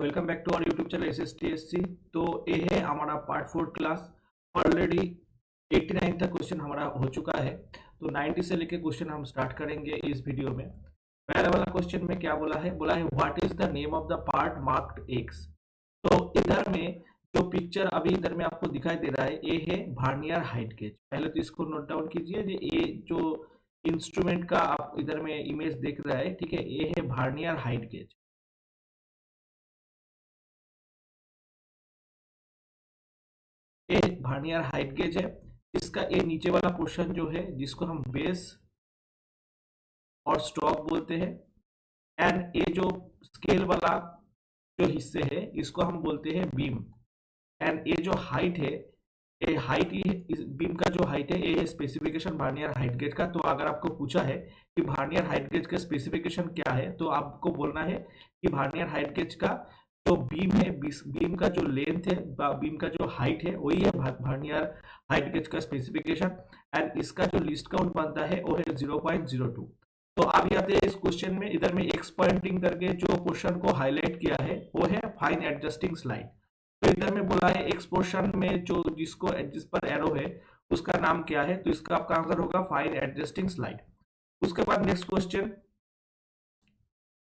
Welcome back to our YouTube channel SSTSC। तो ये है हमारा पार्ट 4 क्लास। ऑलरेडी 89 तक क्वेश्चन हमारा हो चुका है, तो 90 से लेके क्वेश्चन हम स्टार्ट करेंगे इस वीडियो में। पहला वाला क्वेश्चन में क्या बोला है what is the name of the part marked x. तो इधर में जो पिक्चर अभी इधर में आपको दिखाई दे रहा है ये है वर्नियर हाइट गेज। पहले तो इसको नोट डाउन कीजिए, ये जो इंस्ट्रूमेंट का आप इधर में इमेज देख रहा है, ठीक है, ये है वर्नियर हाइट गेज। ये वर्नियर हाइट गेज है। इसका ये नीचे वाला पोर्शन जो है जिसको हम बेस और स्टॉक बोलते हैं, एंड ये जो स्केल वाला जो हिस्से है इसको हम बोलते हैं बीम। एंड ये जो हाइट है, ये हाइट ही इस बीम का जो हाइट है ये है स्पेसिफिकेशन वर्नियर हाइट गेज का। तो अगर आपको पूछा है कि वर्नियर हाइट गेज का स्पेसिफिकेशन क्या है, तो आपको बोलना है कि वर्नियर हाइट गेज का जो बीम है, बीम का जो लेंथ है, बीम का जो हाइट है, वही है वर्नियर हाइट गेज का स्पेसिफिकेशन। एंड इसका जो लीस्ट काउंट बनता है वो है 0.02। तो अभी आते हैं इस क्वेश्चन में। इधर में एक्स पॉइंटिंग करके जो क्वेश्चन को हाईलाइट किया है वो है फाइन एडजस्टिंग स्लाइड। तो इधर में बोला है एक्स पोर्शन में जो जिस पर एरो है उसका नाम क्या है, तो इसका आपका आंसर होगा फाइन एडजस्टिंग स्लाइड। उसके बाद नेक्स्ट क्वेश्चन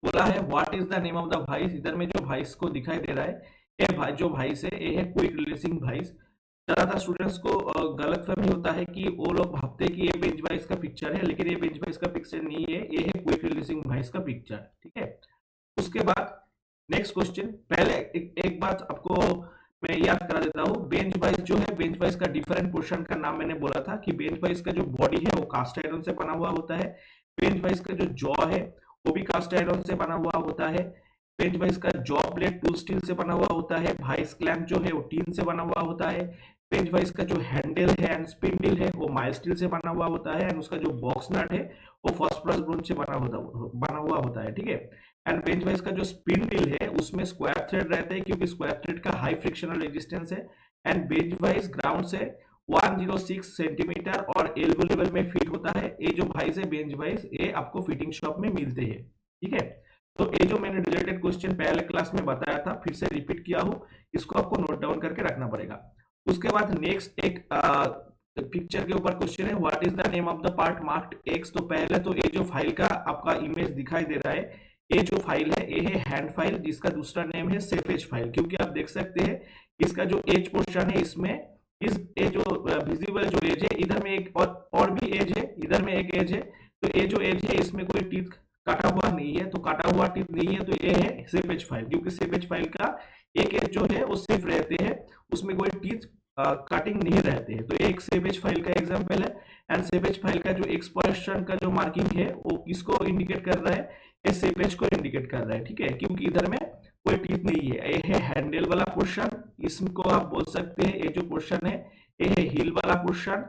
बोला है what is the name of the vice. इधर में जो वाइस को दिखाई दे रहा है, ये जो वाइस है ये है क्विक रिलीजिंग वाइस। ज्यादातर स्टूडेंट्स को गलतफहमी होता है कि वो लोग भाबते हैं कि ये बेंच वाइस का पिक्चर है, लेकिन ये बेंच वाइस का पिक्चर नहीं है, ये है क्विक रिलीजिंग वाइस का पिक्चर, ठीक है। उसके बाद नेक्स्ट क्वेश्चन, पहले एक बात आपको मैं याद करा देता हूँ। बेंच वाइस जो है, बेंच वाइस का डिफरेंट पोर्शन का नाम मैंने बोला था कि बेंच वाइस का जो बॉडी है वो कास्ट आयरन से बना हुआ होता है। बेंच वाइस का जो जॉ है वो भी कास्ट आयरन से बना हुआ होता है। बेंच वाइस का जॉ प्लेट टूल स्टील से बना हुआ होता है। वाइस क्लैंप जो है वो टीन से बना हुआ होता है। बेंच वाइस का जो हैंडल है एंड स्पिंडल है वो माइल्ड स्टील से बना हुआ होता है। एंड उसका जो बॉक्स नट है वो फॉस्फोरस ब्रोंज से बना हुआ होता है, ठीक है। एंड बेंच वाइस का जो स्पिंडल है उसमें स्क्वायर थ्रेड रहते हैं, क्योंकि स्क्वायर थ्रेड का हाई फ्रिक्शनल रेजिस्टेंस है। एंड बेंच वाइस ग्राउंड से 106 सेंटीमीटर और एल्बो लेवल में फिट होता है। ये जो वाइस है बेंच वाइस, ये आपको फिटिंग शॉप में मिलते हैं, ठीक है। तो ये जो मैंने रिलेटेड क्वेश्चन पहले क्लास में बताया था, फिर से रिपीट किया हूं, इसको आपको नोट डाउन करके रखना पड़ेगा। उसके बाद नेक्स्ट एक पिक्चर के ऊपर क्वेश्चन है what is the name of the part marked x. तो पहले तो ये जो फाइल का आपका इमेज दिखाई दे रहा है, ये जो फाइल है ये है हैंड फाइल, जिसका दूसरा नेम है सेफेज फाइल। क्योंकि आप देख सकते हैं इसका जो एज पोर्शन है, इसमें इस ये जो विजिबल जो एज है, इधर में एक और भी एज है, इधर में एक एज है। तो ये जो एज है इसमें कोई टीथ काटा हुआ नहीं है, तो काटा हुआ टीथ नहीं है, तो ये है सेफेज फाइल। क्योंकि सेफेज फाइल का एक एज जो है वो सिर्फ रहते हैं, उसमें कोई टीथ कटिंग नहीं रहते हैं। तो एक सेवेज फाइल का एग्जांपल है। एंड सेवेज फाइल का जो एक्सपोर्शन का जो मार्किंग है वो किसको इंडिकेट कर रहा है, ये सेवेज को इंडिकेट कर रहा है, ठीक है। क्योंकि इधर में कोई टीथ नहीं है, ये है हैंडल वाला पोर्शन, इसको आप बोल सकते हैं। ये जो पोर्शन है ये है हिल वाला पोर्शन।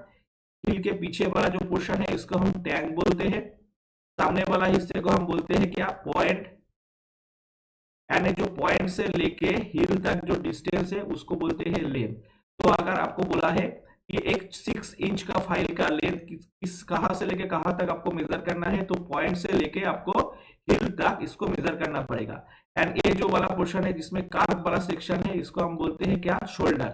हिल के पीछे वाला जो पोर्शन है इसको हम टैंक बोलते हैं। सामने वाला हिस्से को हम बोलते हैं क्या, पॉइंट। एंड जो पॉइंट से लेके हिल तक जो डिस्टेंस है उसको बोलते हैं लेंथ। तो अगर आपको बोला है कि एक 6 इंच का फाइल का लेंथ किस कहां से लेके कहां तक आपको मेजर करना है, तो पॉइंट से लेके आपको हिल तक इसको मेजर करना पड़ेगा। एंड ये जो वाला पोर्शन है जिसमें कार्ब वाला सेक्शन है, इसको हम बोलते हैं क्या, शोल्डर।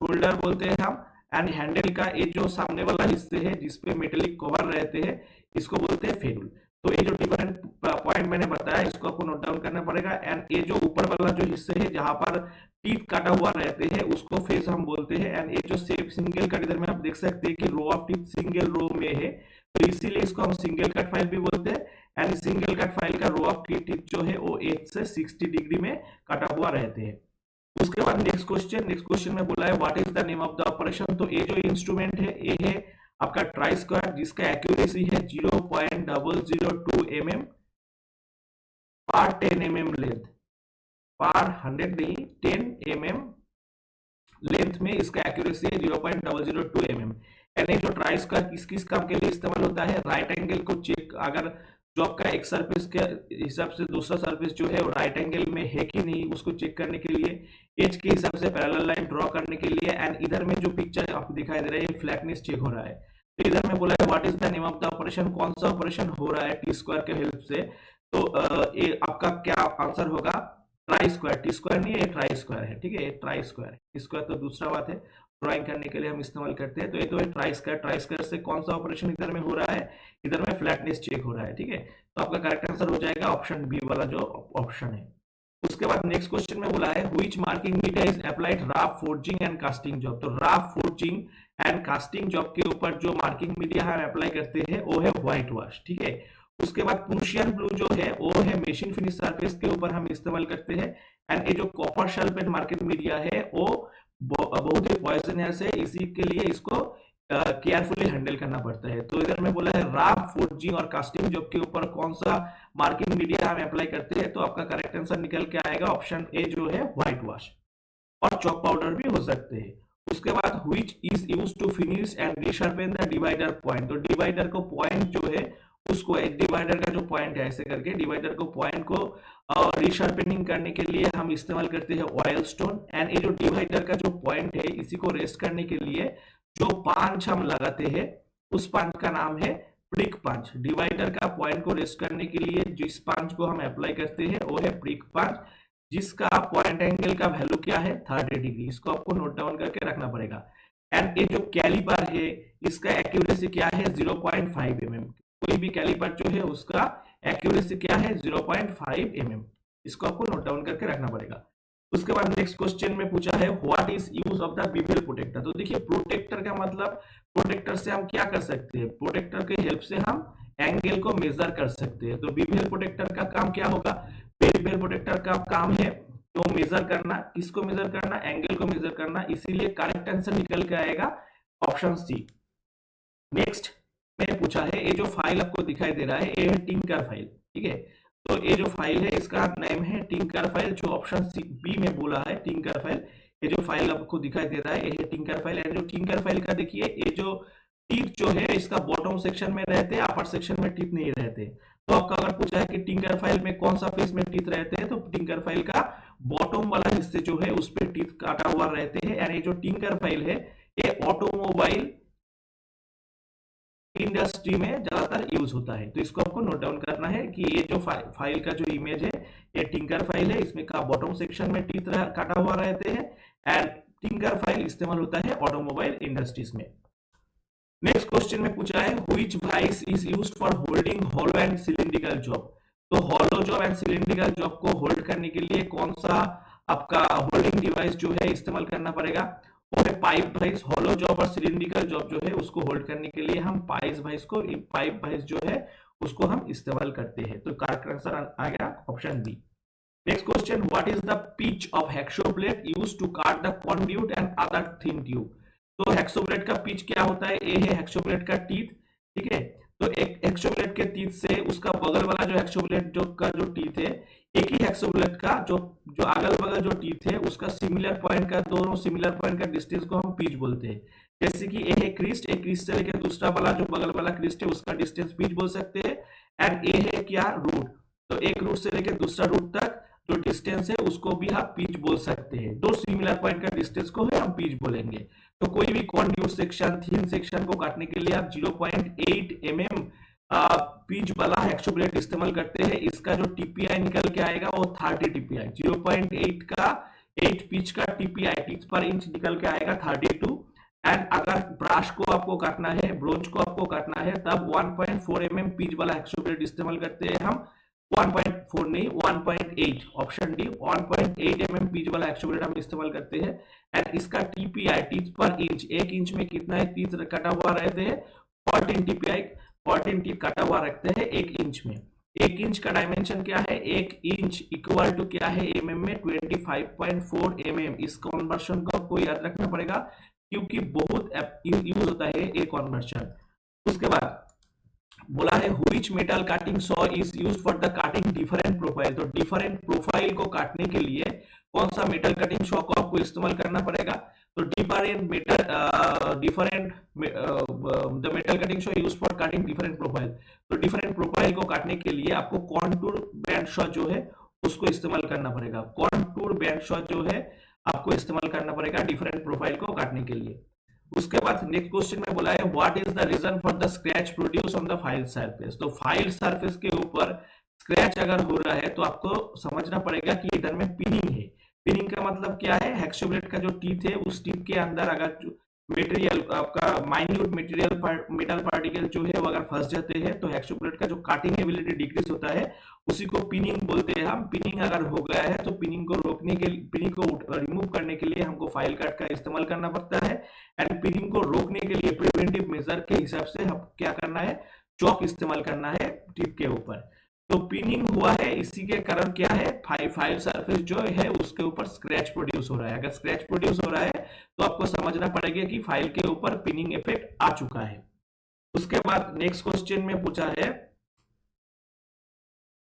शोल्डर बोलते हैं हम। एंड हैंडल का ये जो सामने वाला हिस्से है जिसपे मेटेलिक कवर रहते हैं, इसको बोलते हैं फेरुल। तो ये जो डिफरेंट पॉइंट मैंने बताया इसको आपको नोट डाउन करना पड़ेगा। एंड ये जो ऊपर वाला जो हिस्से है जहां पर टीथ काटा हुआ रहते हैं उसको फेस हम बोलते हैं। एंड ये जो सेप सिंगल कट, इधर में आप देख सकते हैं कि row of teeth single row में है, तो इसीलिए इसको हम सिंगल कट फाइल भी बोलते हैं। एंड सिंगल कट फाइल का रो ऑफ टीथ जो है वो 8 से 60 डिग्री में कटा हुआ रहते हैं। उसके बाद नेक्स्ट क्वेश्चन में बोला है what is the name of the operation. तो ये जो इंस्ट्रूमेंट है ये है आपका ट्राई स्क्वायर, जिसका एक्यूरेसी है 0.002 mm पर 10 mm लेंथ, पर 100 नहीं 10 mm लेंथ में इसका एक्यूरेसी है 0.002 mm। यानी जो ट्राई स्क्वायर किस किस काम के लिए इस्तेमाल होता है, राइट एंगल को चेक, अगर जो आपका एक सरफेस के हिसाब से दूसरा सरफेस जो है वो राइट एंगल में है कि नहीं उसको चेक करने के लिए, एज के हिसाब से पैरेलल लाइन ड्रॉ करने के लिए। एंड इधर में जो पिक्चर आपको दिखाई दे रहा है फ्लैटनेस चेक हो रहा है। तो इधर में बोला है what is the name of the operation, कौन सा ऑपरेशन हो रहा है टी स्क्वायर के हेल्प से, तो ये आपका क्या आंसर होगा? ट्राई स्क्वायर, टी स्क्वायर नहीं है, ट्राई स्क्वायर है, ठीक है, ये ट्राई स्क्वायर है। स्क्वायर तो दूसरा बात है, ड्राइंग करने के लिए हम इस्तेमाल करते हैं। तो ये तो है ट्राई स्क्वायर। ट्राई स्क्वायर से कौन सा ऑपरेशन इधर में हो रहा है? इधर में फ्लैटनेस चेक हो रहा है, ठीक है। तो आपका करेक्ट आंसर हो जाएगा ऑप्शन बी वाला जो ऑप्शन है। उसके बाद नेक्स्ट क्वेश्चन में बोला है which marking media is applied rough forging and casting job. तो rough forging and casting job के ऊपर जो मार्किंग मीडिया हम अप्लाई करते हैं वो है व्हाइट वॉश, ठीक है। उसके बाद प्रूशियन ब्लू जो है वो है मशीन फिनिश सरफेस के ऊपर हम इस्तेमाल करते हैं। एंड ये जो कॉपर सल्फेट मार्किंग मीडिया है वो बहुत ही पॉइजनस है, इसी के लिए इसको केयरफुली हैंडल करना पड़ता है। तो इधर में बोला है राफ फोर्जिंग और कास्टिंग जॉब के ऊपर कौन सा मार्किंग मीडिया हम अप्लाई करते हैं, तो आपका करेक्ट आंसर निकल के आएगा ऑप्शन ए जो है व्हाइट वॉश। और चॉक पाउडर भी हो सकते हैं। उसके बाद which is used to finish and resharpen the divider point. तो डिवाइडर को पॉइंट जो है उसको, एक डिवाइडर का जो पॉइंट है ऐसे करके डिवाइडर को पॉइंट को रीशार्पनिंग करने के लिए हम इस्तेमाल करते हैं ऑयल स्टोन। एंड ये जो डिवाइडर का जो पॉइंट है इसी को रेस्ट करने के लिए जो पांच हम लगाते हैं उस पांच का नाम है प्रिक पांच। डिवाइडर का पॉइंट को रेस्ट करने के लिए जिस पांच को हम अप्लाई करते हैं वो है प्रिक पांच, जिसका पॉइंट एंगल का वैल्यू क्या है 30 डिग्री। इसको आपको नोट डाउन करके रखना पड़ेगा। एंड ये जो कैलिपर है इसका एक्यूरेसी क्या है 0.5 mm। कोई भी कैलिपर जो है उसका एक्यूरेसी क्या है 0.5 mm। इसको आपको नोट डाउन करके रखना पड़ेगा। उसके बाद नेक्स्ट क्वेश्चन में पूछा है what is use of the bevel protractor. तो देखिए प्रोटेक्टर का मतलब, प्रोटेक्टर से हम क्या कर सकते हैं, प्रोटेक्टर के हेल्प से हम एंगल को मेजर कर सकते हैं। तो बीवेल प्रोटेक्टर का काम क्या होगा? बीवेल प्रोटेक्टर का काम है तो मेजर करना, किसको मेजर करना? एंगल को मेजर करना, इसीलिए करेक्ट आंसर निकल के आएगा ऑप्शन सी। नेक्स्ट में पूछा है ये जो फाइल आपको दिखाई दे रहा है ये है टिंकर फाइल, ठीक है। तो ये जो फाइल है इसका नेम है टिंकर फाइल, जो ऑप्शन सी बी में बोला है टिंकर फाइल। ये जो फाइल आपको दिखाई दे रहा है ये है टिंकर फाइल। एंड जो टिंकर फाइल का देखिए ये जो टीथ जो है इसका बॉटम सेक्शन में रहते हैं, अपर सेक्शन में टीथ नहीं रहते। तो आपका अगर पूछा है कि टिंकर फाइल में कौन सा फेस में टीथ रहते हैं, तो टिंकर फाइल का बॉटम वाला हिस्से जो है उस पर टीथ काटा हुआ रहते हैं। एंड ये जो टिंकर फाइल है ये ऑटोमोबाइल इंडस्ट्री में ज्यादातर यूज होता है। तो इसको आपको नोट डाउन करना है कि ये जो फाइल का जो इमेज है ये टिंकर फाइल है, इसमें का बॉटम सेक्शन में टीथ काटा हुआ रहते हैं। एंड टिंकर फाइल इस्तेमाल होता है ऑटोमोबाइल इंडस्ट्रीज में। नेक्स्ट क्वेश्चन में पूछा है which device is used for holding hollow and cylindrical job. तो hollow job and cylindrical job को होल्ड करने के लिए कौन सा आपका होल्डिंग डिवाइस जो है इस्तेमाल करना पड़ेगा? वो है पाइप वाइज। हॉलो जॉब और सिलिंड्रिकल जॉब जो है उसको होल्ड करने के लिए हम पाइप वाइज जो है उसको हम इस्तेमाल करते हैं। तो करेक्ट आंसर आ गया option B. Next question what is the pitch of hacksaw blade used to cut the conduit and other thin tube. तो हेक्सोब्लेड का पिच क्या होता है? ये है हेक्सोब्लेड का टीथ, ठीक है। तो एक हेक्सोब्लेड के टीथ से उसका बगल वाला जो हेक्सोब्लेड जो का जो टीथ है, एक ही हेक्सोब्लेड का जो जो अगल बगल जो टीथ है उसका सिमिलर पॉइंट का, दोनों सिमिलर पॉइंट का डिस्टेंस को हम पिच बोलते हैं। जैसे कि ये है क्रिस्ट, एक क्रिस्ट से लेकर दूसरा वाला जो बगल वाला क्रिस्ट है उसका डिस्टेंस पिच बोल सकते हैं। एंड ये है क्या? रूट। तो एक रूट से लेकर दूसरा रूट तक जो डिस्टेंस है उसको भी हम पिच बोल सकते हैं। दो सिमिलर पॉइंट का डिस्टेंस को है हम पिच बोलेंगे। तो कोई भी कॉन्ड्यूट सेक्शन, थिन सेक्शन को काटने के लिए आप 0.8 mm पिच वाला हेक्सोब्लेड इस्तेमाल करते हैं। इसका जो टीपीआई निकल के आएगा वो 30 टीपीआई, 0.8 का 8 पिच का टीपीआई टीथ पर इंच निकल के आएगा 32। एंड अगर ब्रश को आपको काटना है, ब्रोंज को आपको काटना है, तब 1.4 mm पिच वाला हेक्सोब्लेड इस्तेमाल करते हैं हम। 1.4 नहीं 1.8, ऑप्शन डी 1.8 mm पिच वाला हेक्सोब्लेड हम इस्तेमाल करते हैं। एंड इसका टीपीआई टीथ पर इंच, एक इंच में कितना टीथ कटा हुआ रहते हैं? 14 टीपीआई, 14 टीथ कटा हुआ रखते हैं एक इंच में। एक इंच का डायमेंशन क्या है? एक इंच इक्वल टू क्या है mm में 25.4 mm। इस कन्वर्शन को आपको याद रखना पड़ेगा क्योंकि बहुत यूज होता है ये कन्वर्शन। उसके बाद बोला है which metal cutting saw is used for the cutting different profile. तो डिफरेंट प्रोफाइल को काटने के लिए कौन सा मेटल कटिंग सॉ को आपको इस्तेमाल करना पड़ेगा? तो different metal the metal cutting saw used for cutting different profile. तो डिफरेंट प्रोफाइल को काटने के लिए आपको कॉन्टूर बैंड सॉ जो है उसको इस्तेमाल करना पड़ेगा। कॉन्टूर बैंड सॉ जो है आपको इस्तेमाल करना पड़ेगा डिफरेंट प्रोफाइल को काटने के लिए। उसके बाद नेक्स्ट क्वेश्चन में बोला है what is the reason for the scratch produce on the file surface. तो फाइल सरफेस के ऊपर स्क्रैच अगर हो रहा है तो आपको समझना पड़ेगा कि इधर में पिनिंग है। पिनिंग का मतलब क्या है, हेक्सोब्लेड का जो टीथ है उस टीथ के अंदर अगर मटेरियल आपका माइन्यूट मटेरियल मेटल पार्टिकल जो है वो अगर फंस जाते हैं तो हेक्सोब्लेड का जो काटिंग एबिलिटी डिक्रीज होता है, उसी को पिनिंग बोलते हैं हम। पिनिंग अगर हो गया है तो पिनिंग को रोकने के लिए, पिनिंग को रिमूव करने के लिए हमको फाइल कट का इस्तेमाल करना पड़ता है। एंड पिनिंग को रोकने के लिए प्रिवेंटिव मेजर के हिसाब से हम क्या करना है, चौक इस्तेमाल करना है टिप के ऊपर। तो पिनिंग हुआ है, इसी के कारण क्या है, फाइल सरफेस जो है उसके ऊपर स्क्रैच प्रोड्यूस हो रहा है। अगर स्क्रैच प्रोड्यूस हो रहा है तो आपको समझना पड़ेगा कि फाइल के ऊपर पिनिंग इफेक्ट आ चुका है। उसके बाद नेक्स्ट क्वेश्चन में पूछा है,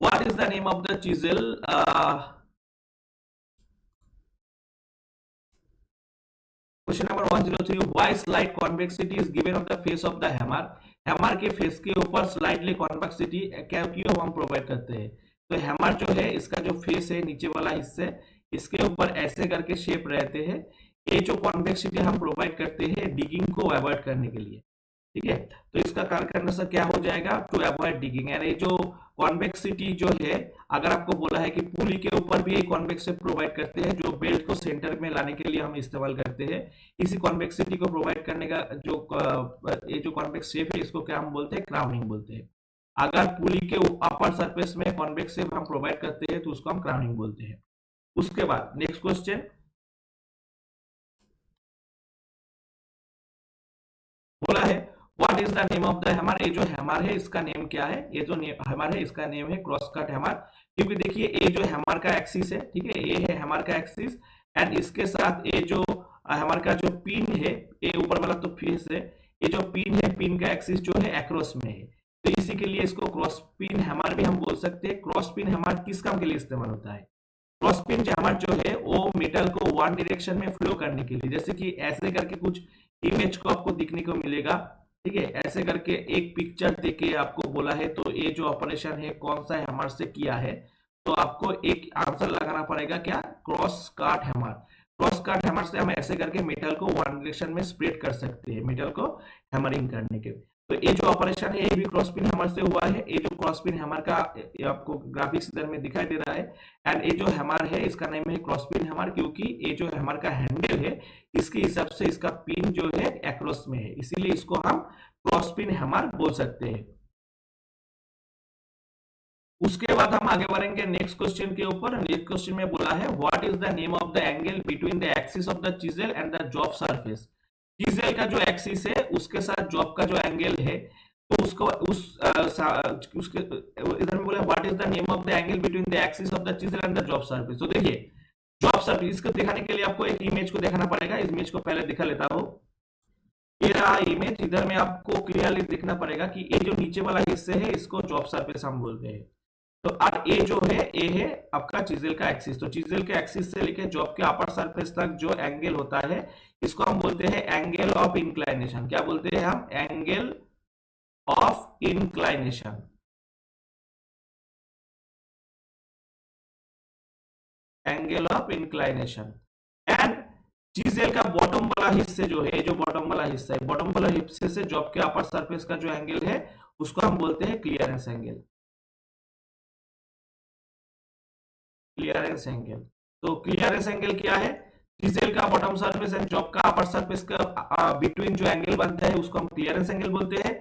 what is the name of the chisel. Question number 103, why slight convexity is given on the face of the hammer. Hammer के फेस के ऊपर स्लाइटली कॉन्वेक्सिटी क्यों हम प्रोवाइड करते हैं। तो हैमर जो है इसका जो फेस है नीचे वाला हिस्से, इसके ऊपर ऐसे करके शेप रहते हैं। ये जो कॉन्वेक्सिटी हम प्रोवाइड करते हैं डिगिंग को अवॉइड करने के लिए, ठीक है। तो इसका कार्य करने से क्या हो जाएगा, टू अवॉइड डिगिंग। यानी जो कॉन्वेक्सिटी जो है, अगर आपको बोला है कि पुली के ऊपर भी एक कॉन्वेक्सिटी प्रोवाइड करते हैं जो बेल्ट को सेंटर में लाने के लिए हम इस्तेमाल करते हैं। इसी कॉन्वेक्सिटी को प्रोवाइड करने का जो ये जो कॉन्वेक्स शेप है इसको क्या हम बोलते हैं, क्राउनिंग बोलते हैं। अगर पुली के अपर सरफेस में कॉन्वेक्स शेप हम प्रोवाइड करते हैं तो उसको हम क्राउनिंग बोलते हैं। उसके बाद नेक्स्ट क्वेश्चन बोला है, what is the name of the hammer. ये जो हैमर है इसका नेम क्या है, ये जो हैमर है इसका नेम है क्रॉस कट हैमर। क्योंकि देखिए ये जो हैमर का एक्सिस है, ठीक है, ये है हैमर का एक्सिस एंड इसके साथ ये जो हैमर का जो पिन है, ये ऊपर वाला तो फेस है, ये जो पिन है पिन का एक्सिस जो है एक्रॉस में है, तो इसी के लिए इसको क्रॉस पिन हैमर भी हम बोल सकते हैं। क्रॉस पिन हैमर किस काम के लिए इस्तेमाल होता है, क्रॉस पिन हैमर जो है वो मेटल को वन डायरेक्शन में फ्लो करने के लिए, जैसे कि ऐसे करके कुछ इमेज को आपको दिखने को मिलेगा, ठीक है। ऐसे करके एक पिक्चर देके आपको बोला है तो ये जो ऑपरेशन है कौन सा हैमर से किया है, तो आपको एक आंसर लगाना पड़ेगा क्या, क्रॉस काट हैमर। क्रॉस काट हैमर से हम ऐसे करके मेटल को वन डायरेक्शन में स्प्रेड कर सकते हैं, मेटल को हैमरिंग करने के। तो ये जो ऑपरेशन है ये भी क्रॉस पिन हैमर से हुआ है। ये जो क्रॉस पिन हैमर का आपको ग्राफिक्स इधर में दिखाई दे रहा है। एंड ये जो हैमर है इसका नाम है क्रॉस पिन हैमर, क्योंकि ये जो हैमर का हैंडल है इसके हिसाब से इसका पिन जो है एक्रॉस में है, इसीलिए इसको हम क्रॉस पिन हैमर बोल सकते हैं। उसके बाद हम आगे बढ़ेंगे नेक्स्ट क्वेश्चन के ऊपर। नेक्स्ट क्वेश्चन में बोला है, what is the name of the angle between the axis of the chisel and the job surface. Chisel का जो एक्सिस है उसके साथ जॉब का जो एंगल है, तो उसको उसके इधर में बोला what is the name of the angle between the axis of the chisel and the job surface. तो देखिए जॉब सरफेस, इसको दिखाने के लिए आपको एक इमेज को दिखाना पड़ेगा। इस इमेज को पहले दिखा लेता हूं। ये रहा इमेज, इधर में आपको क्लियरली दिखना पड़ेगा कि ये जो नीचे वाला हिस्से है इसको जॉब सरफेस हम बोलते हैं। तो अब ये जो है ये है आपका चिजल का एक्सिस। तो चिजल के एक्सिस से लेके जॉब के अपर सरफेस तक जो एंगल होता है इसको हम बोलते हैं एंगल ऑफ इंक्लाइनेशन। क्या बोलते हैं हम, angle of inclination. Angle of inclination. And chisel का बॉटम वाला हिस्से जो है, जो बॉटम वाला हिस्सा है, बॉटम वाला हिस्से से जॉब के अपर सरफेस का जो एंगल है उसको हम बोलते हैं क्लियरेंस एंगल। क्लियरेंस एंगल, तो क्लियरेंस एंगल क्या है, चिजल का बॉटम सरफेस एंड जॉब का अपर सरफेस का बिटवीन जो एंगल बनता है उसको हम क्लियरेंस एंगल बोलते हैं।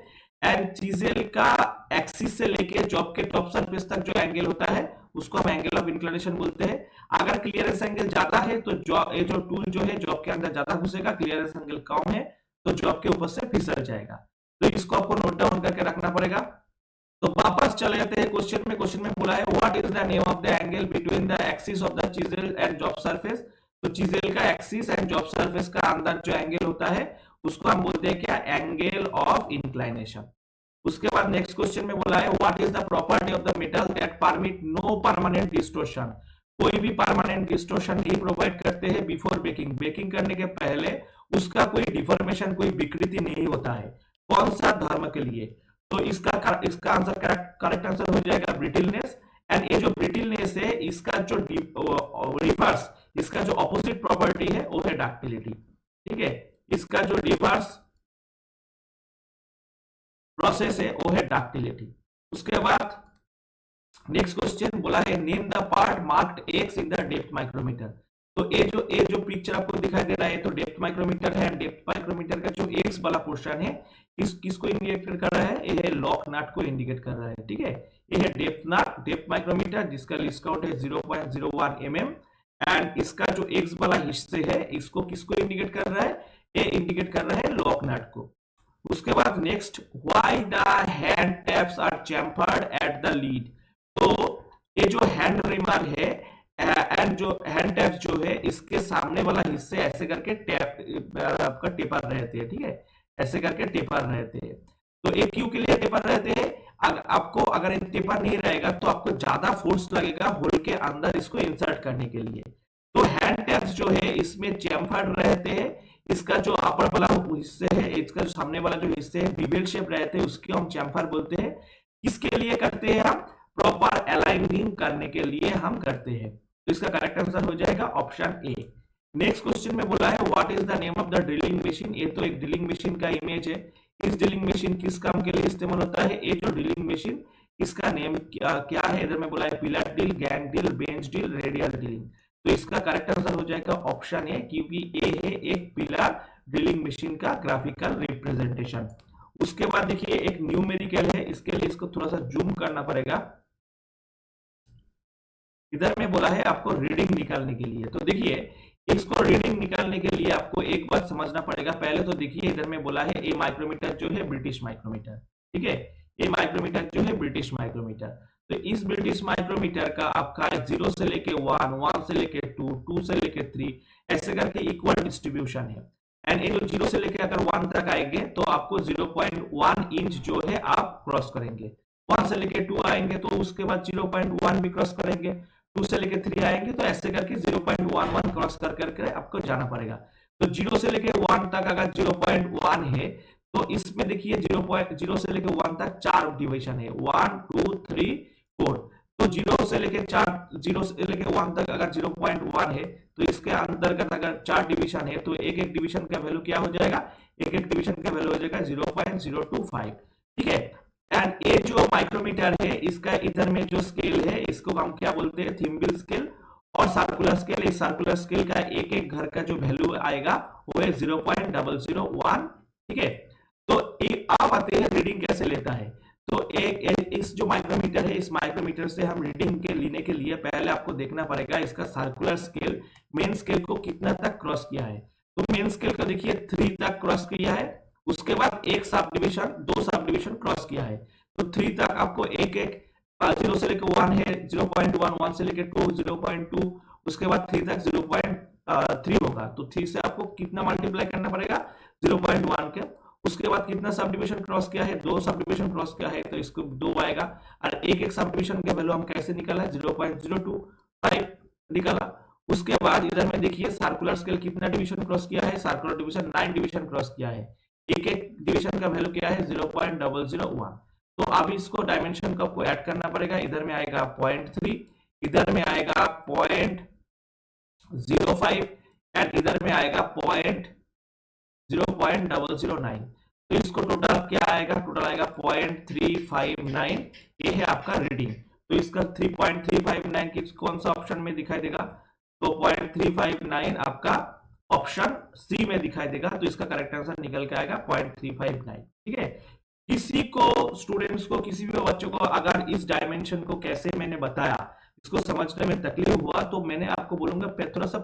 एंड चिजल का एक्सिस से लेके जॉब के टॉप सरफेस तक जो एंगल होता है उसको हम एंगल ऑफ इंक्लिनेशन बोलते हैं। अगर क्लियरेंस एंगल ज्यादा है तो ये जो टूल जो है जॉब के अंदर ज्यादा घुसेगा, क्लियरेंस एंगल कम है तो जॉब के ऊपर से फिसल जाएगा। तो इसको आपको नोट डाउन करके रखना पड़ेगा। तो वापस चले जाते हैं क्वेश्चन में। क्वेश्चन में बोला है what is the name of the angle between the axis of the chisel and job surface. तो चिजल का एक्सिस एंड जॉब सरफेस का अंदर जो एंगल होता है उसको हम बोलते हैं क्या, एंगल ऑफ इंक्लाइनेशन। उसके बाद नेक्स्ट क्वेश्चन में बोला है what is the property of the metal that permit no permanent distortion. कोई भी परमानेंट डिस्टोर्शन नहीं प्रोवाइड करते हैं बिफोर बेकिंग। बेकिंग करने के पहले उसका कोई डिफॉर्मेशन, कोई विकृति नहीं होता है। कौन सा धर्म के लिए, तो इसका आंसर करेक्ट आंसर हो जाएगा ब्रिटिलनेस। एंड ये जो ब्रिटिलनेस है इसका जो रिवर्स, इसका जो ऑपोजिट प्रॉपर्टी है वो है डक्टिलिटी, ठीक है। इसका जो रिवर्स प्रोसेस है वो है डक्टिलिटी। उसके बाद नेक्स्ट क्वेश्चन बोला है name the part marked X in the depth micrometer. तो ये जो पिक्चर आपको दिखाई दे रहा है तो डेप्थ माइक्रोमीटर है। डेप्थ माइक्रोमीटर का जो एक्स वाला पोर्शन है किसको इंडिकेट कर रहा है? ये है लॉक नट को इंडिकेट कर रहा है। ठीक है, ये है डेप्थ नट, डेप्थ माइक्रोमीटर जिसका लिस्ट काउंट है 0.01 mm एंड इसका जो एक्स वाला हिस्से है इसको किसको इंडिकेट कर रहा है? ये इंडिकेट कर रहा है लॉक नट को। उसके बाद next, why the hand taps are chamfered at the lead. तो ये जो हैंड रिमर है एंड जो हैंड टैप्स जो है इसके सामने वाला हिस्से ऐसे करके टैप आपका टेपर रहते हैं। ठीक है, ऐसे करके टेपर रहते हैं। तो ये क्यों के लिए टेपर रहते हैं? आपको अगर ये टेपर नहीं रहेगा तो आपको ज्यादा फोर्स लगेगा होल के अंदर इसको इंसर्ट करने के लिए। तो हैंड टैप्स जो है इसमें चैम्फर्ड रहते हैं। इसका जो अपर वाला हिस्से है, इसका जो सामने वाला जो हिस्से है बिबेल शेप रहते हैं, उसको हम चैम्फर बोलते हैं। किसके लिए करते हैं हम? प्रॉपर अलाइनिंग करने के लिए हम करते हैं। तो इसका करेक्ट आंसर हो जाएगा ऑप्शन ए। नेक्स्ट क्वेश्चन में बोला है what is the name of the drilling machine. ये तो एक ड्रिलिंग मशीन का इमेज है। इस ड्रिलिंग मशीन किस काम के लिए इस्तेमाल होता है? ये जो ड्रिलिंग मशीन इसका नेम क्या है? इधर में बोला है pillar drill, gang drill, bench drill, radial drilling. तो इसका करेक्ट आंसर हो जाएगा ऑप्शन ए, क्योंकि ये है एक पिलर ड्रिलिंग मशीन का ग्राफिकल रिप्रेजेंटेशन। उसके बाद देखिए एक न्यूमेरिकल है, इसके लिए इसको थोड़ा सा जूम करना पड़ेगा। इधर में बोला है आपको रीडिंग निकालने के लिए। तो देखिए इसको रीडिंग निकालने के लिए आपको एक बात समझना पड़ेगा। पहले तो देखिए इधर में बोला है ये माइक्रोमीटर जो है ब्रिटिश माइक्रोमीटर। ठीक है, ये माइक्रोमीटर जो है ब्रिटिश माइक्रोमीटर। तो इस ब्रिटिश माइक्रोमीटर का आपका 0 से लेके 1, 1 से लेके 2, 2 से लेके 3 ऐसे करके इक्वल डिस्ट्रीब्यूशन है। एंड ये जो 0 से लेके अगर 1 तक आएंगे तो आपको 0.1 इंच जो है आप क्रॉस करेंगे। 1 से लेके 2 आएंगे तो उसके बाद 0.1 भी क्रॉस करेंगे। 2 से लेके 3 आएंगे तो ऐसे करके 0.11 क्रॉस कर करके आपको जाना पड़ेगा। तो 0 से लेके 1 तक अगर 0.1 है तो इसमें देखिए 0 से लेके 1 तक 4 डिवीजन है, 1 2 3 4। तो 0 से लेके 1 तक अगर 0.1 है तो इसके अंतर्गत अगर 4 डिवीजन है तो एक एक डिवीजन का वैल्यू क्या हो जाएगा? एक एक डिवीजन का वैल्यू हो जाएगा 0.025। ठीक है, एंड ये जो माइक्रोमीटर है इसका इधर में जो स्केल है इसको हम क्या बोलते हैं? थिम्बल स्केल और सर्कुलर स्केल। इस सर्कुलर स्केल का एक एक घर का जो वैल्यू आएगा वो है 0.001। ठीक है, तो आप आते हैं रीडिंग कैसे लेता है। तो इस जो माइक्रोमीटर है इस माइक्रोमीटर से हम रीडिंग के लेने के लिए पहले आपको देखना पड़ेगा इसका सर्कुलर स्केल मेन स्केल को कितना तक क्रॉस किया है। तो मेन स्केल का देखिए 3 तक क्रॉस किया है। उसके बाद एक sub division 2 sub division cross किया है। तो 3 तक आपको एक एक 0 से लेकर 1 है 0.1, 1 से लेकर 2 0.2, उसके बाद 3 तक 0.3 होगा। तो 3 से आपको कितना मल्टीप्लाई करना पड़ेगा? 0.1 के। उसके बाद कितना सब डिविजन क्रॉस किया है? 2 सब डिविजन क्रॉस किया है तो इसको 2 आएगा। और एक एक सब डिविजन का वैल्यू हम कैसे निकाला? 0.025 निकाला। उसके बाद इधर में देखिए सर्कुलर स्केल कितना डिवीजन क्रॉस किया है? सर्कुलर डिवीजन 9 डिवीजन क्रॉस किया है। एक एक डिवीजन का वैल्यू क्या है? 0.001। तो अब इसको डायमेंशन को आपको ऐड करना पड़ेगा। इधर में आएगा 0.3, इधर में आएगा 0.05 एंड इधर में आएगा 0.009। तो इसको टोटल क्या आएगा? टोटल आएगा 0.359। ये है आपका रीडिंग। तो इसका 3.359 किस कौन सा ऑप्शन में दिखाई देगा? तो 0.359 आपका ऑप्शन सी में दिखाई देगा। तो इसका करेक्ट आंसर निकल के आएगा 0.359। ठीक है, किसी को स्टूडेंट्स को किसी भी बच्चों को अगर इस डायमेंशन को कैसे मैंने बताया इसको समझने में तकलीफ हुआ तो मैंने आपको बोलूंगा थोड़ा सा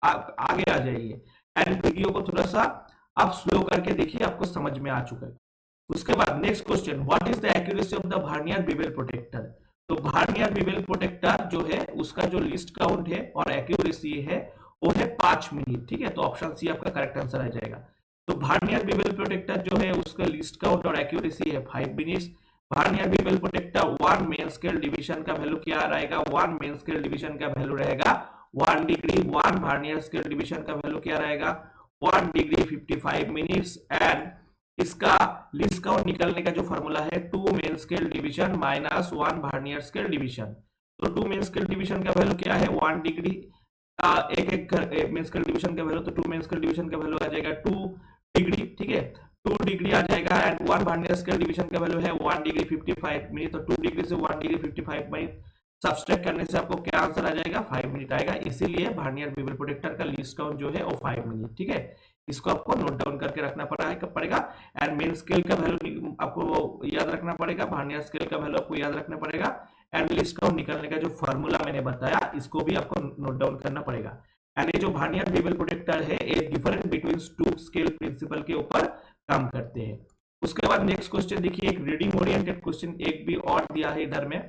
आगे आ जाइए एंड वीडियो को थोड़ा सा आप स्लो करके देखिए, आपको समझ में आ चुका है। उसके बाद next question, what is the accuracy of the vernier bevel protector. तो वर्नियर बेवल प्रोटेक्टर जो है उसका जो लिस्ट काउंट है और एक्यूरेसी है वो है 5 मिनट। ठीक है, तो ऑप्शन सी आपका करेक्ट आंसर आ जाएगा। तो वर्नियर बेवल प्रोटेक्टर जो है उसका लिस्ट काउंट और एक्यूरेसी है 5 minutes. Vernier bevel protector 1 main scale division का वैल्यू क्या रहेगा? 1 मेन स्केल डिवीजन का वैल्यू रहेगा 1 डिग्री। 1 वर्नियर स्केल डिवीजन का वैल्यू क्या रहेगा? 1 डिग्री 55 मिनट्स। एंड इसका लीस्ट काउंट निकलने का जो फॉर्मूला है 2 main scale division minus 1 vernier scale division. तो 2 मेन स्केल डिवीजन का वैल्यू क्या है? 1 डिग्री। एक एक मेन स्केल डिवीजन का वैल्यू, तो 2 मेन स्केल डिवीजन का वैल्यू आ जाएगा 2 डिग्री। ठीक है, 2 डिग्री आ जाएगा। एंड 1 वर्नियर स्केल डिवीजन का वैल्यू है 1 डिग्री 55 मिनट। तो 2 डिग्री से 1 डिग्री 55 मिनट सब्सट्रैक्ट करने से आपको क्या आंसर आ जाएगा, 5 मिनट आएगा। इसीलिए वर्नियर बीवल प्रोटेक्टर का लीस्ट काउंट जो है वो 5 मिनट। ठीक है, इसको आपको नोट डाउन करके रखना पड़ेगा। एंड मेन स्केल का वैल्यू आपको याद रखना पड़ेगा, वर्नियर स्केल का वैल्यू आपको याद रखना पड़ेगा। एंड लिस्ट काउंट निकालने का जो फॉर्मूला मैंने बताया इसको भी आपको नोट डाउन करना पड़ेगा। एंड ये जो वर्नियर बीवल प्रोटेक्टर है ये different between two scale principle के ऊपर काम करते हैं। उसके बाद नेक्स्ट क्वेश्चन देखिए, एक रीडिंग ओरिएंटेड क्वेश्चन एक भी और दिया है इधर में।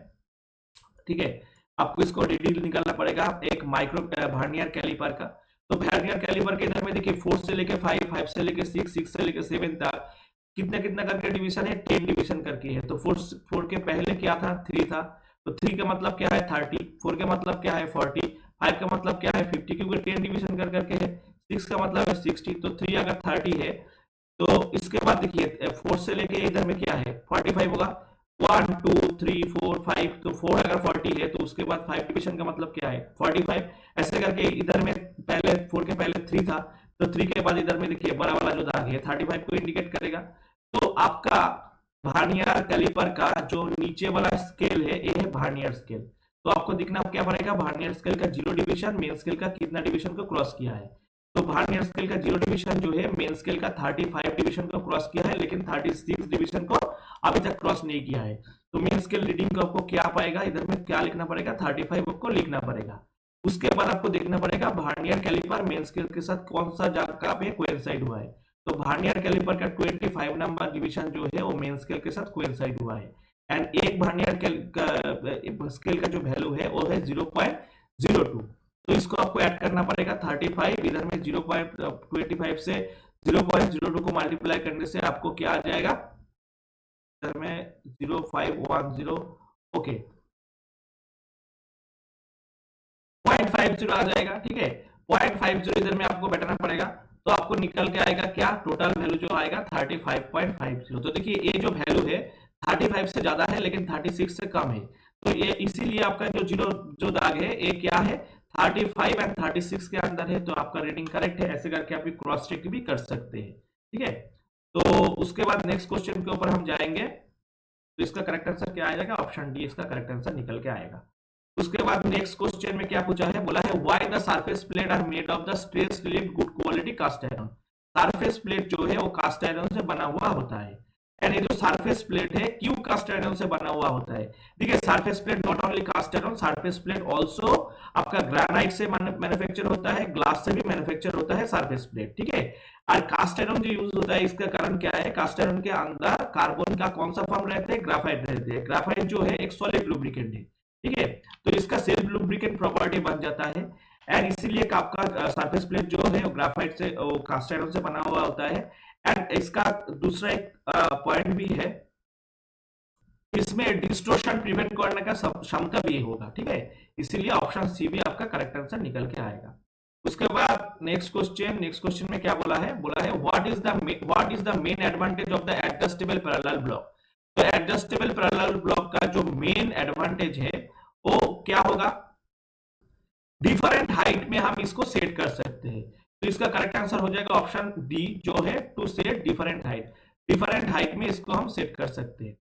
ठीक है, आपको इसको रीडिंग निकालना पड़ेगा एक माइक्रो वर्नियर कैलिपर का। तो वर्नियर कैलिपर के इधर में देखिए 4 से लेके 5, 5 से लेके 6, 6 से लेके 7 तक कितना कितना करके डिवीजन है, 10 डिवीजन करके है। तो 4 के पहले क्या था, 3 था। तो 3 का मतलब क्या है 30, 4 का मतलब क्या है 40, 5 का मतलब क्या है 50, क्योंकि 10 डिवीजन कर करके है। 6 का मतलब है 60। तो 3 अगर 30 है तो इसके बाद देखिए 4 से लेके इधर में क्या है 45 होगा। 1 2 3 4 5, तो 4 अगर 40 है तो उसके बाद 5 डिवीजन का मतलब क्या है 45। ऐसे करके इधर में पहले 4 के पहले 3 था, तो 3 के बाद इधर में देखिए बड़ा वाला जो दाग है 35 को इंडिकेट करेगा। तो आपका वर्नियर कैलिपर का जो नीचे वाला स्केल है ये है वर्नियर स्केल। तो आपको दिखना क्या पड़ेगा, वर्नियर स्केल का 0 डिवीजन मेन स्केल का कितना डिवीजन को क्रॉस किया है। तो वर्नियर स्केल का 0 डिवीजन जो है मेन स्केल का 35 डिवीजन को क्रॉस किया है, लेकिन 36 डिवीजन को अभी तक क्रॉस नहीं किया है। तो मेन स्केल रीडिंग को आपको क्या पाएगा, इधर में क्या लिखना पड़ेगा 35 आपको लिखना पड़ेगा। उसके बाद आपको देखना पड़ेगा वर्नियर कैलिपर मेन स्केल के साथ कौन सा जगह पे कोइंसाइड हुआ है। तो वर्नियर कैलिपर का 25 नंबर डिवीजन जो है वो मेन स्केल के साथ कोइंसाइड हुआ है। एंड एक वर्नियर स्केल का जो वैल्यू है वो है 0.02। तो इसको आपको ऐड करना पड़ेगा 35, इधर में 0.25 से 0.02 को मल्टीप्लाई करने से आपको क्या आ जाएगा, इधर में 0510, ओके 0.50 आ जाएगा। ठीक है, 0.50 इधर में आपको बैठाना पड़ेगा। तो आपको निकल के आएगा क्या, टोटल वैल्यू जो आएगा 35.50। तो देखिए ये जो वैल्यू है 35 से ज्यादा है लेकिन 36 से कम है। तो ये इसीलिए आपका जो जीरो जो दाग है ये क्या है 35 एंड 36 के अंदर है। तो आपका रीडिंग करेक्ट है। ऐसे करके आप क्रॉस चेक भी कर सकते हैं। ठीक है, तो उसके बाद नेक्स्ट क्वेश्चन के ऊपर हम जाएंगे। तो इसका करेक्ट आंसर क्या आ जाएगा, ऑप्शन डी इसका करेक्ट आंसर निकल के आएगा। उसके बाद नेक्स्ट क्वेश्चन में क्या पूछा है, बोला है why the surface plate are made of the stress relief good quality cast iron. Surface plate जो है वो कास्ट आयरन से बना हुआ होता है। एंड ये जो सरफेस प्लेट है क्यों कास्ट आयरन से बना हुआ होता है। देखिए surface plate not only cast iron, surface plate also आपका ग्रेनाइट से मैन्युफैक्चर होता है, ग्लास से भी मैन्युफैक्चर होता है सरफेस प्लेट। ठीक है, और कास्ट आयरन जो यूज होता है इसका कारण क्या है, कास्ट आयरन के अंदर कार्बन का कौन सा फॉर्म रहता है, ग्राफाइट रहते हैं। ग्राफाइट जो है एक सॉलिड लुब्रिकेंट है। ठीक है, तो इसका सेल्फ लुब्रिकेंट प्रॉपर्टी बन जाता है। एंड इसीलिए आपका सरफेस प्लेट जो है वो ग्राफाइट से कास्ट आयरन से बना हुआ होता है। एंड इसका दूसरा एक पॉइंट भी है, इसमें डिस्टोर्शन प्रिवेंट करने का क्षमता भी होगा। ठीक है, इसीलिए ऑप्शन सी भी आपका करेक्ट आंसर निकल के आएगा। उसके बाद नेक्स्ट क्वेश्चन में क्या बोला है what is the main advantage of the adjustable parallel block. तो एडजस्टेबल पैरेलल ब्लॉक का जो मेन एडवांटेज है वो क्या होगा, डिफरेंट हाइट में हम इसको सेट कर सकते हैं। तो इसका करेक्ट आंसर हो जाएगा ऑप्शन डी जो है to set different height. Different height में इसको हम सेट कर सकते हैं।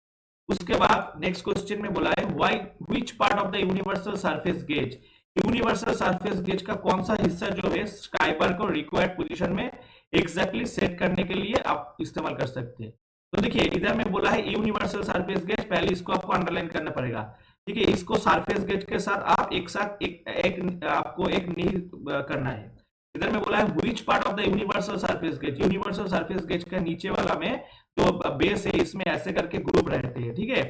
उसके बाद नेक्स्ट क्वेश्चन में बोला है why which part of the universal surface gauge. Universal surface gauge का कौन सा हिस्सा जो है स्काइपर को रिक्वायर्ड पोजीशन में एग्जैक्टली सेट करने के लिए आप इस्तेमाल कर सकते हैं। तो देखिए इधर में बोला है यूनिवर्सल सरफेस गेज, पहले इसको आपको अंडरलाइन करना पड़ेगा। ठीक है, इसको सरफेस गेज के साथ आप एक साथ आपको एक नी करना है। इधर में बोला है which part of the universal surface gauge. Universal surface gauge का नीचे वाला में जो बेस है इसमें ऐसे करके ग्रुप रहते हैं। ठीक है,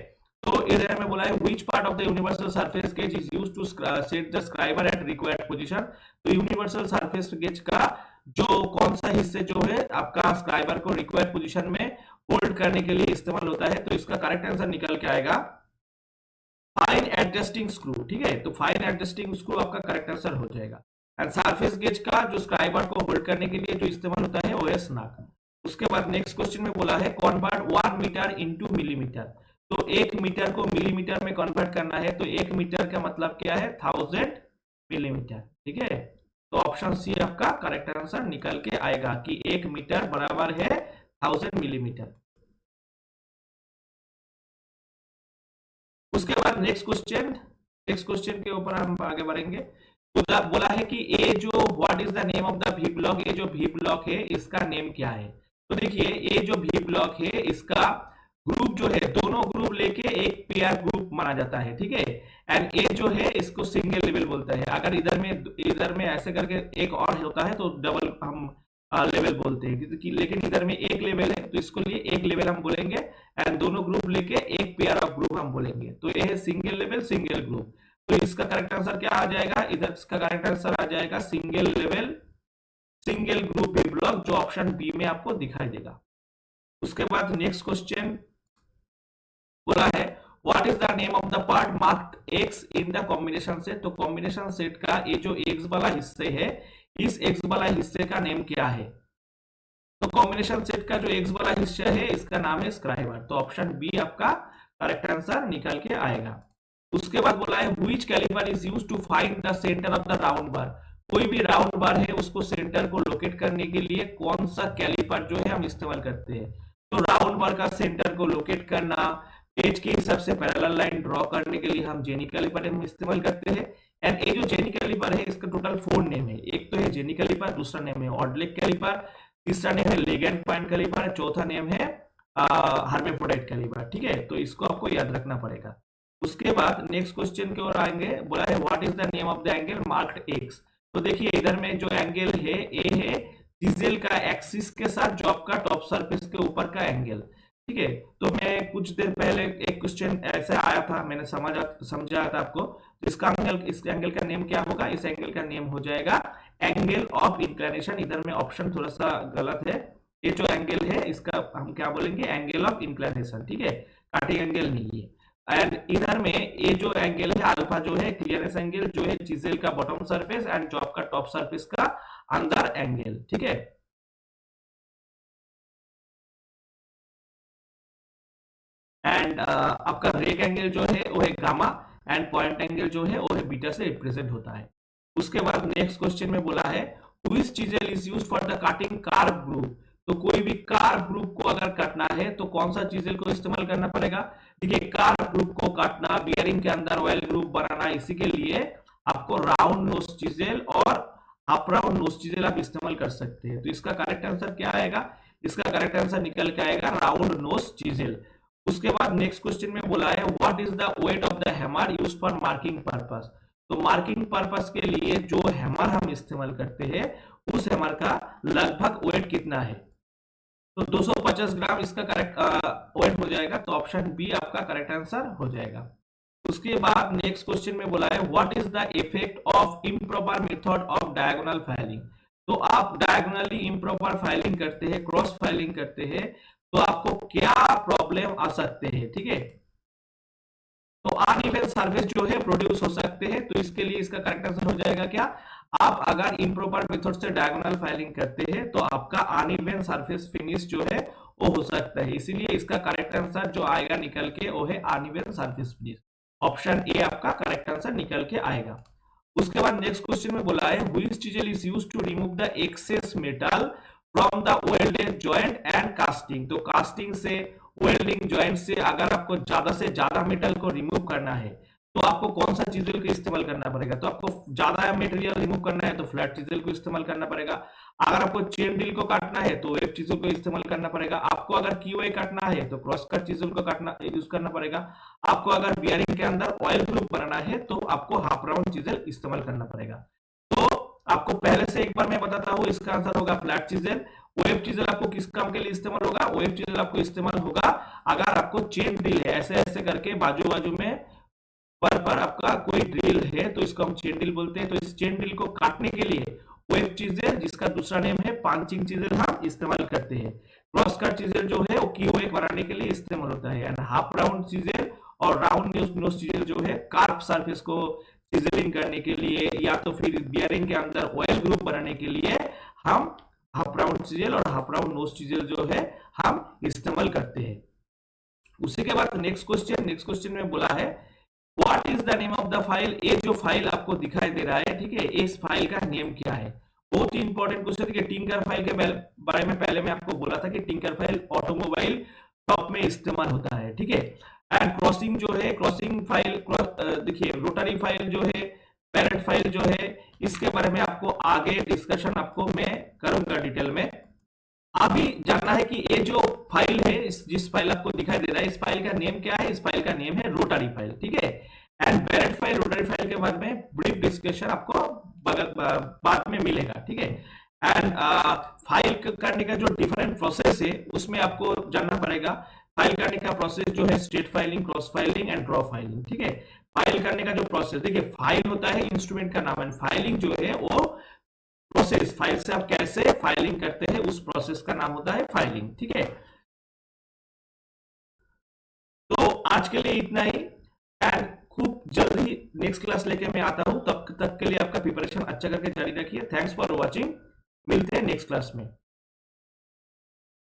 तो इधर में बोला है which part of the universal surface gauge is used to set the scriber at required position. तो यूनिवर्सल सरफेस गेज का जो कौन सा हिस्से जो है आपका स्क्राइबर को रिक्वायर्ड पोजीशन में होल्ड करने के लिए इस्तेमाल होता है। तो इसका करेक्ट आंसर निकल के आएगा फाइन एडजस्टिंग स्क्रू। ठीक है, तो फाइन एडजस्टिंग स्क्रू आपका करेक्ट आंसर हो जाएगा। एंड सरफेस गेज का जो स्क्राइबर को होल्ड करने के लिए जो इस्तेमाल होता है वो है स्नग। उसके बाद नेक्स्ट क्वेश्चन में बोला है कन्वर्ट 1 मीटर इनटू मिलीमीटर। तो 1 मीटर को मिलीमीटर में कन्वर्ट करना है। तो 1 मीटर का मतलब क्या है 1000 मिलीमीटर। ठीक है, तो ऑप्शन सी आपका करेक्ट आंसर निकल के आएगा कि 1 मीटर बराबर है 1000 मिलीमीटर। उसके बाद नेक्स्ट क्वेश्चन के ऊपर हम आगे बढ़ेंगे। बोला है कि ये जो what is the name of the V block, ये जो वी ब्लॉक है इसका नेम क्या है। तो देखिए ये जो वी ब्लॉक है इसका ग्रुप जो है, दोनों ग्रुप लेके एक पेयर ग्रुप माना जाता है, ठीक है। एंड ये जो है इसको सिंगल लेवल बोलता है। अगर इधर में ऐसे करके एक और होता है तो डबल हम लेवल बोलते हैं, लेकिन इधर में एक लेवल है तो इसको लिए एक लेवल हम बोलेंगे। एंड दोनों ग्रुप लेके एक पेयर ऑफ ग्रुप हम बोलेंगे। तो ये है सिंगल लेवल सिंगल ग्रुप। तो इसका करेक्ट आंसर क्या आ जाएगा, इधर इसका करेक्ट आंसर आ जाएगा single level single group B block, जो ऑप्शन बी में आपको दिखाई देगा। उसके बाद नेक्स्ट क्वेश्चन बोला है what is the name of the part marked X in the combination set. तो कॉम्बिनेशन सेट का ये जो एक्स वाला हिस्से है, इस एक्स वाला हिस्से का नेम क्या है। तो कॉम्बिनेशन सेट का जो एक्स वाला हिस्सा है इसका नाम है स्क्राइबर। तो ऑप्शन बी आपका करेक्ट आंसर निकल के आएगा। उसके बाद बोला है which caliper is used to find the centre of the round bar. कोई भी राउंड बार है उसको सेंटर को लोकेट करने के लिए कौन सा कैलिपर जो है हम इस्तेमाल करते हैं। तो राउंड बार का सेंटर को लोकेट करना, पेज के हिसाब से पैरेलल लाइन ड्रॉ करने के लिए हम जेनी कैलिपर हम इस्तेमाल करते हैं। एंड ये जो जेनी कैलिपर है इसका टोटल 4 नेम है। एक तो है जेनी कैलिपर, दूसरा नेम है ऑडलेग कैलिपर, तीसरा नेम है लेगेंड पॉइंट कैलिपर, चौथा नेम है हर्माफ्रोडाइट कैलिपर, ठीक है। तो इसको आपको याद रखना पड़ेगा। उसके बाद नेक्स्ट क्वेश्चन की ओर आएंगे। बोला है what is the name of the angle marked x. तो देखिए इधर में जो एंगल है ये है चीजेल का एक्सिस के साथ जो आपका टॉप सरफेस के ऊपर का एंगल, ठीक है। तो मैं कुछ देर पहले एक क्वेश्चन ऐसा आया था, मैंने समझाया था आपको। इस एंगल का नेम क्या होगा, इस एंगल का नेम हो जाएगा एंगल ऑफ इंक्लिनेशन। इधर में ऑप्शन थोड़ा सा गलत है, ये जो एंगल है इसका हम क्या बोलेंगे, एंगल ऑफ इंक्लिनेशन, ठीक है, काटिंग एंगल नहीं है। एंड इधर में ये जो एंगल है अल्फा जो है क्लियरेंस एंगल जो है चीजेल का बॉटम सरफेस एंड जो आपका टॉप सरफेस का अंदर एंगल, ठीक है। एंड आपका रेक एंगल जो है वो है गामा एंड पॉइंट एंगल जो है वो है बीटा से रिप्रेजेंट होता है। उसके बाद नेक्स्ट क्वेश्चन में बोला है which chisel is used for the cutting curved groove. तो कोई भी कार्ब ग्रुप को अगर काटना है तो कौन सा चीजेल को इस्तेमाल करना पड़ेगा। देखिए कार्ब ग्रुप को काटना, बियरिंग के अंदर ऑयल ग्रुप बनाना, इसी के लिए आपको राउंड नोज चीजेल और हाफ राउंड नोज चीजेल आप इस्तेमाल कर सकते हैं। तो इसका करेक्ट आंसर क्या आएगा, इसका करेक्ट आंसर निकल के आएगा राउंड नोज चीजेल। उसके बाद नेक्स्ट क्वेश्चन में बोला है what is the weight of the hammer used for marking purpose. तो मार्किंग पर्पस के लिए जो हैमर हम इस्तेमाल करते हैं उस हैमर का लगभग वेट कितना है। तो 250 ग्राम इसका करेक्ट वेट हो जाएगा। तो ऑप्शन बी आपका करेक्ट आंसर हो जाएगा। उसके बाद नेक्स्ट क्वेश्चन में बोला है what is the effect of improper method of diagonal filing. तो आप डायगोनली इम्प्रॉपर फाइलिंग करते हैं, क्रॉस फाइलिंग करते हैं, तो आपको क्या प्रॉब्लम आ सकते हैं, ठीक है। तो अनइवन सरफेस जो है प्रोड्यूस हो सकते हैं। तो इसके लिए इसका करेक्ट आंसर हो जाएगा क्या, आप अगर इम्प्रॉपर मेथड से डायगोनल फाइलिंग करते हैं तो आपका अनइवन सरफेस फिनिश जो है वो हो सकता है। इसीलिए इसका करेक्ट आंसर जो आएगा निकल के वो है uneven surface finish. Option A आपका करेक्ट आंसर निकल के आएगा। उसके बाद नेक्स्ट क्वेश्चन में बोला है which chisel is used to remove the excess metal from the welded joint and casting. तो कास्टिंग से, वेल्डिंग जॉइंट से अगर आपको ज्यादा से ज्यादा मेटल को रिमूव करना है तो आपको कौन सा चीजेल का इस्तेमाल करना पड़ेगा। तो आपको ज्यादा मटेरियल रिमूव करना है तो फ्लैट चीजेल को इस्तेमाल करना पड़ेगा। अगर आपको चेन ड्रिल को काटना है तो वेब चीजों को इस्तेमाल करना पड़ेगा। आपको अगर कीवे काटना है तो क्रॉस कट चीजों को काटना यूज करना पड़ेगा। आपको अगर बियरिंग के अंदर ऑयल ग्रुप बनाना है तो आपको हाफ राउंड चीजेल इस्तेमाल करना पड़ेगा। तो आपको पहले से एक बार मैं बताता हूँ, इसका आंसर होगा फ्लैट चीजेल। वेब चीजल आपको किस काम के लिए इस्तेमाल होगा, वेब चीजल आपको इस्तेमाल होगा अगर आपको चेन ड्रिल है, ऐसे ऐसे करके बाजू बाजू में पर आपका कोई ड्रिल है तो इसको हम चेन ड्रिल बोलते हैं। तो इस चेन ड्रिल को काटने के लिए वेब चीजेल, जिसका दूसरा नेम है पांचिंग चीजेल, हम इस्तेमाल करते हैं। क्रॉस कट चीजेल जो है वो कीवे बनाने के लिए इस्तेमाल होता है। एंड हाफ राउंड चीजेल और राउंड नोज चीजेल जो है कार्ब सरफेस को चिजलिंग करने के लिए या तो फिर बियरिंग के अंदर ऑयल ग्रुप बनाने के लिए हम हाफ राउंड चीजेल और हाफ राउंड नोज चीजेल जो है हम इस्तेमाल करते हैं। उसी के बाद नेक्स्ट क्वेश्चन में बोला है what is the name of the file. ये जो फाइल आपको दिखाई दे रहा है, ठीक है, इस फाइल का नेम क्या है। बहुत ही इंपॉर्टेंट क्वेश्चन। देखिए टिंकर फाइल के बारे में पहले मैं आपको बोला था कि टिंकर फाइल ऑटोमोबाइल शॉप में इस्तेमाल होता है, ठीक है। एंड क्रॉसिंग जो है, क्रॉसिंग फाइल, देखिए रोटरी फाइल जो है, पैरेट फाइल जो है, इसके बारे में आपको आगे डिस्कशन आपको मैं करूंगा डिटेल में। अभी जानना है कि ये जो फाइल है, जिस फाइल आपको दिखाई दे रहा है, इस फाइल का नेम क्या है? इस फाइल का नेम है रोटरी फाइल, ठीक है। And parrot file, rotary file के बारे में ब्रीफ डिस्कशन आपको बाद में मिलेगा, ठीक है। एंड फाइल करने का जो डिफरेंट प्रोसेस है उसमें आपको जानना पड़ेगा। फाइल करने का प्रोसेस जो है state filing, cross filing and draw filing, ठीक है। फाइल करने का जो प्रोसेस, देखिए फाइल होता है इंस्ट्रूमेंट का नाम, एंड फाइलिंग जो है वो प्रोसेस, फाइल से आप कैसे फाइलिंग करते हैं उस प्रोसेस का नाम होता है फाइलिंग, ठीक है। तो आज के लिए इतना ही, एंड खूब जल्दी नेक्स्ट क्लास लेके मैं आता हूं। तब तक के लिए आपका प्रिपरेशन अच्छा करके जारी रखिए। थैंक्स फॉर वॉचिंग, मिलते हैं नेक्स्ट क्लास में।